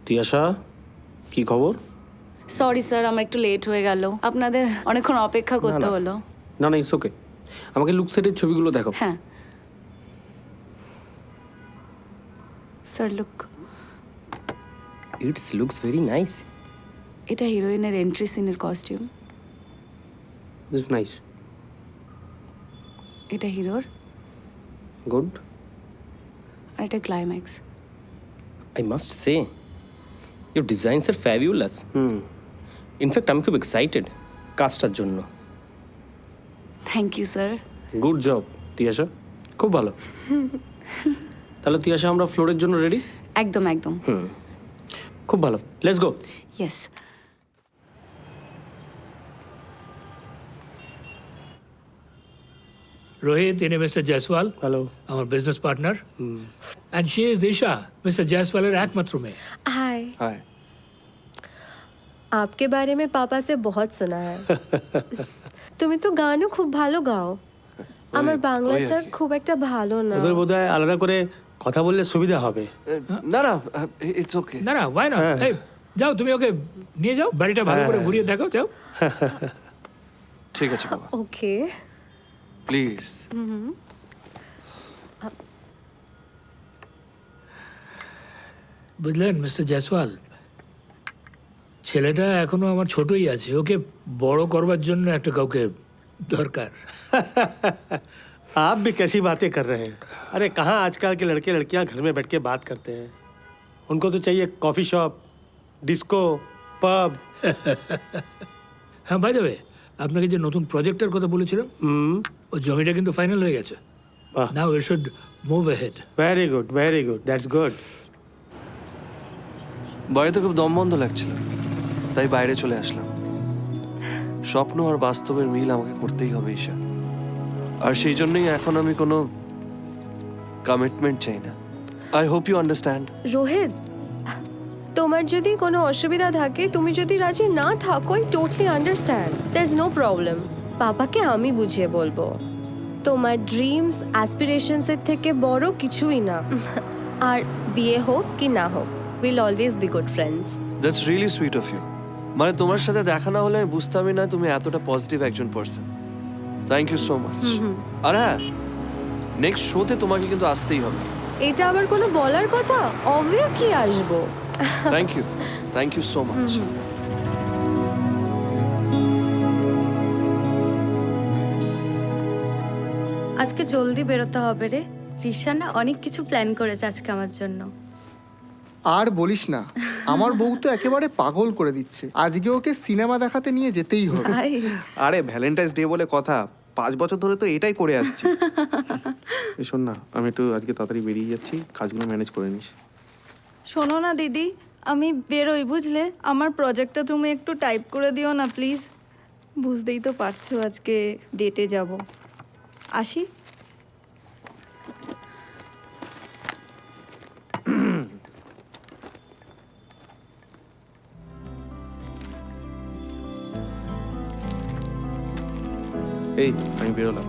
তিয়াশা, কি খবর? Sorry sir, আমার একটু লেট হয়ে গেল, আপনাদের অনেকক্ষণ অপেক্ষা করতে হলো। না না, ইটস ওকে। আমাকে লুক সেটের ছবিগুলো দেখো। হ্যাঁ sir, look, It looks very nice. এটা হিরোইনের এন্ট্রি সিনের কস্টিউম, দিস নাইস। এটা হিরোর, গুড। আর এটা climax. I must say, your designs are fabulous. In fact, I'm খুব excited কাজটার জন্য। Thank you sir. Good job Tiyasha, খুব ভালো। তাহলে তিয়াশা, আমরা ফ্লোরের জন্য রেডি? একদম একদম। খুব ভালো, let's go. Yes. Rohit, in Mr. Jaiswal, hello. our business partner. And she is Isha, Mr. Jaiswal একমাত্র মেয়ে। हाय হাই। आपके बारे में पापा से बहुत सुना है। তুমি তো গানও খুব ভালো গাও। আমার বাংলাটা খুব একটা ভালো না। ওদের বোধহয় আলাদা করে কথা বললে সুবিধা হবে। না না, ইটস ওকে। না না, why not? এই যাও, তুমি ওকে নিয়ে যাও, বাড়িটা ভালো করে ঘুরিয়ে দেখো, যাও। ঠিক আছে বাবা, ওকে। প্লিজ। বুঝলেন মিস্টার জয়সওয়াল, ছেলেটা এখনো আমার ছোটই আছে, ওকে বড় করবার জন্য একটা কাউকে দরকার। आप भी कैसी बातें कर रहे हैं? अरे कहाँ आजकल के लड़के लड़कियां घर में बैठ के बात करते हैं। उनको तो चाहिए कॉफी शॉप, डिस्को, पब। হ্যাঁ, বাই দ্য ওয়ে, আপনাকে যে নতুন প্রজেক্টের কথা বলেছিলাম, ও জমিটা কিন্তু ফাইনাল হয়ে গেছে। বাহ। Now we should move ahead. Very good, that's good. বাড়িতে খুব দম বন্ধ লাগছিল, তাই বাইরে চলে আসলাম। স্বপ্ন আর বাস্তবের মিল আমাকে করতেই হবে ঈশা, আর সেই জন্যই এখন আমি কোনো কমিটমেন্ট চাই না। I hope you understand. Rohit, তোমার যদি কোনো অসুবিধা থাকে, তুমি যদি রাজি না থাকো, I totally understand. There is no problem. পাপাকে আমি বুঝিয়ে বলবো। তোমার ড্রিমস, অ্যাসপিরেশনসের থেকে বড় কিছুই না। আর বিয়ে হোক কি না হোক, will always be good friends. That's really sweet of you. মানে তোমার সাথে দেখা না হলে আমি বুঝতামই না তুমি এতটা পজিটিভ একজন person. Thank you so much. আর হ্যাঁ, নেক্সট শোতে তোমাকে কিন্তু আসতেই হবে। এটা আবার কোনো বলার কথা? অবভিয়াসলি আসবো। Thank you so much. আজকে জলদি বেরোতে হবে রে। রিশানা অনেক কিছু প্ল্যান করেছে আজকে আমার জন্য। আর বলিস না, আমার বউ তো একেবারে পাগল করে দিচ্ছে। আজকে ওকে সিনেমা দেখাতে নিয়ে যেতেই হবে। আরে ভ্যালেন্টাইন্স ডে বলে কথা, 5 বছর ধরে তো এটাই করে আসছি। শোন না, আমি একটু আজকে তাড়াতাড়ি বেরিয়ে যাচ্ছি, কাজগুলো ম্যানেজ করে নিস। শোনো না দিদি, আমি বেরোই বুঝলে। আমার প্রজেক্টটা তুমি একটু টাইপ করে দিও না প্লিজ। বুঝতেই তো পারছো আজকে ডেটে যাব। আসি। এই আমি বেরোলাম।